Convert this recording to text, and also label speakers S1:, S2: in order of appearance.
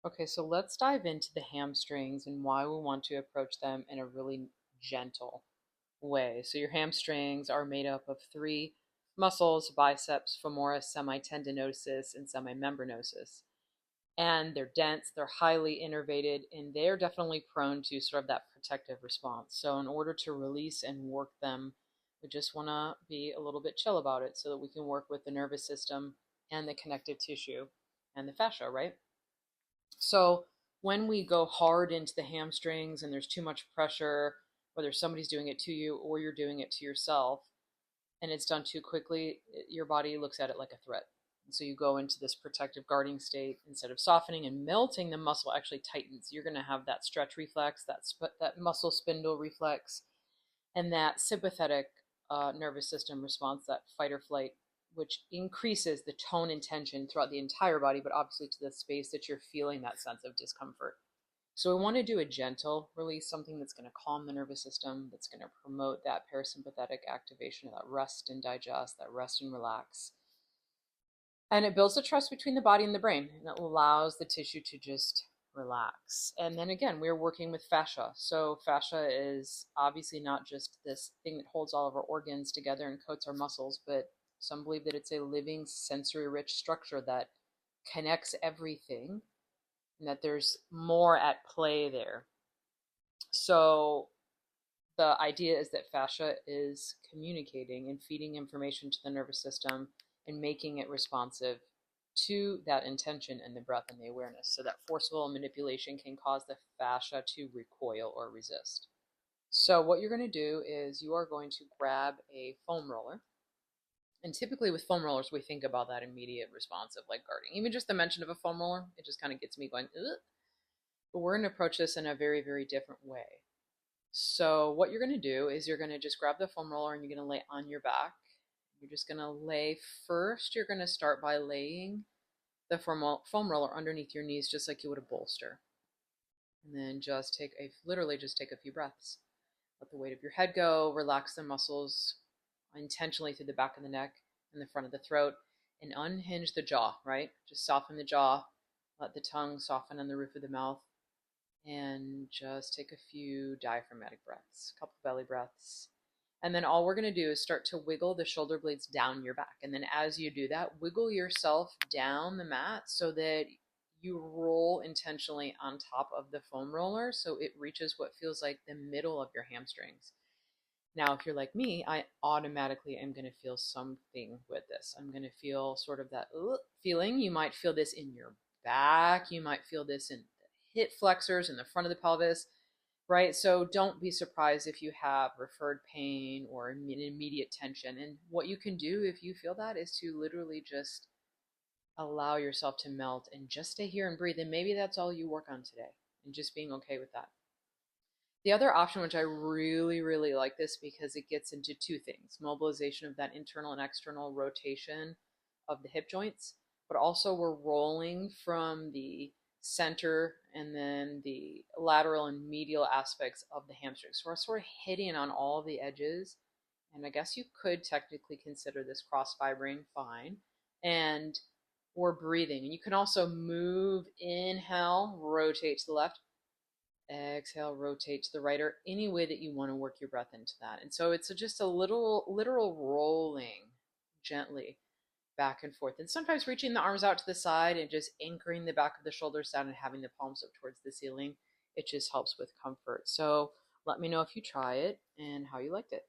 S1: Okay, so let's dive into the hamstrings and why we want to approach them in a really gentle way. So, your hamstrings are made up of three muscles: biceps, femoris, semitendinosus, and semimembranosus. And they're dense, they're highly innervated, and they're definitely prone to sort of that protective response. So, in order to release and work them, we just want to be a little bit chill about it so that we can work with the nervous system and the connective tissue and the fascia, right? So when we go hard into the hamstrings and there's too much pressure, whether somebody's doing it to you or you're doing it to yourself, and it's done too quickly, your body looks at it like a threat. And so you go into this protective guarding state. Instead of softening and melting, the muscle actually tightens. You're going to have that stretch reflex, that muscle spindle reflex, and that sympathetic nervous system response, that fight or flight, which increases the tone and tension throughout the entire body, but obviously to the space that you're feeling that sense of discomfort. So we want to do a gentle release, something that's going to calm the nervous system, that's going to promote that parasympathetic activation, that rest and digest, that rest and relax. And it builds the trust between the body and the brain, and it allows the tissue to just relax. And then again, we're working with fascia. So fascia is obviously not just this thing that holds all of our organs together and coats our muscles, but some believe that it's a living, sensory rich structure that connects everything and that there's more at play there. So the idea is that fascia is communicating and feeding information to the nervous system and making it responsive to that intention and the breath and the awareness. So that forceful manipulation can cause the fascia to recoil or resist. So what you're going to do is you are going to grab a foam roller. And typically with foam rollers, we think about that immediate response of like guarding. Even just the mention of a foam roller, it just kind of gets me going, ugh. But we're going to approach this in a very, very different way. So what you're going to do is you're going to just grab the foam roller and you're going to lay on your back. You're just going to lay first. You're going to start by laying the foam roller underneath your knees, just like you would a bolster. And then just literally just take a few breaths. Let the weight of your head go. Relax the muscles intentionally through the back of the neck and the front of the throat, and unhinge the jaw, right? Just soften the jaw. Let the tongue soften on the roof of the mouth. And just take a few diaphragmatic breaths, a couple belly breaths. And then all we're going to do is start to wiggle the shoulder blades down your back. And then as you do that, wiggle yourself down the mat so that you roll intentionally on top of the foam roller so it reaches what feels like the middle of your hamstrings. Now, if you're like me, I automatically am going to feel something with this. I'm going to feel sort of that feeling. You might feel this in your back. You might feel this in the hip flexors in the front of the pelvis, right? So don't be surprised if you have referred pain or immediate tension. And what you can do if you feel that is to literally just allow yourself to melt and just stay here and breathe. And maybe that's all you work on today, and just being okay with that. The other option, which I really, really like this because it gets into two things: mobilization of that internal and external rotation of the hip joints, but also we're rolling from the center and then the lateral and medial aspects of the hamstrings. So we're sort of hitting on all the edges. And I guess you could technically consider this cross fibering, fine. And we're breathing. And you can also move, inhale, rotate to the left, exhale, rotate to the right, or any way that you want to work your breath into that. And so it's just a literal rolling gently back and forth. And sometimes reaching the arms out to the side and just anchoring the back of the shoulders down and having the palms up towards the ceiling. It just helps with comfort. So let me know if you try it and how you liked it.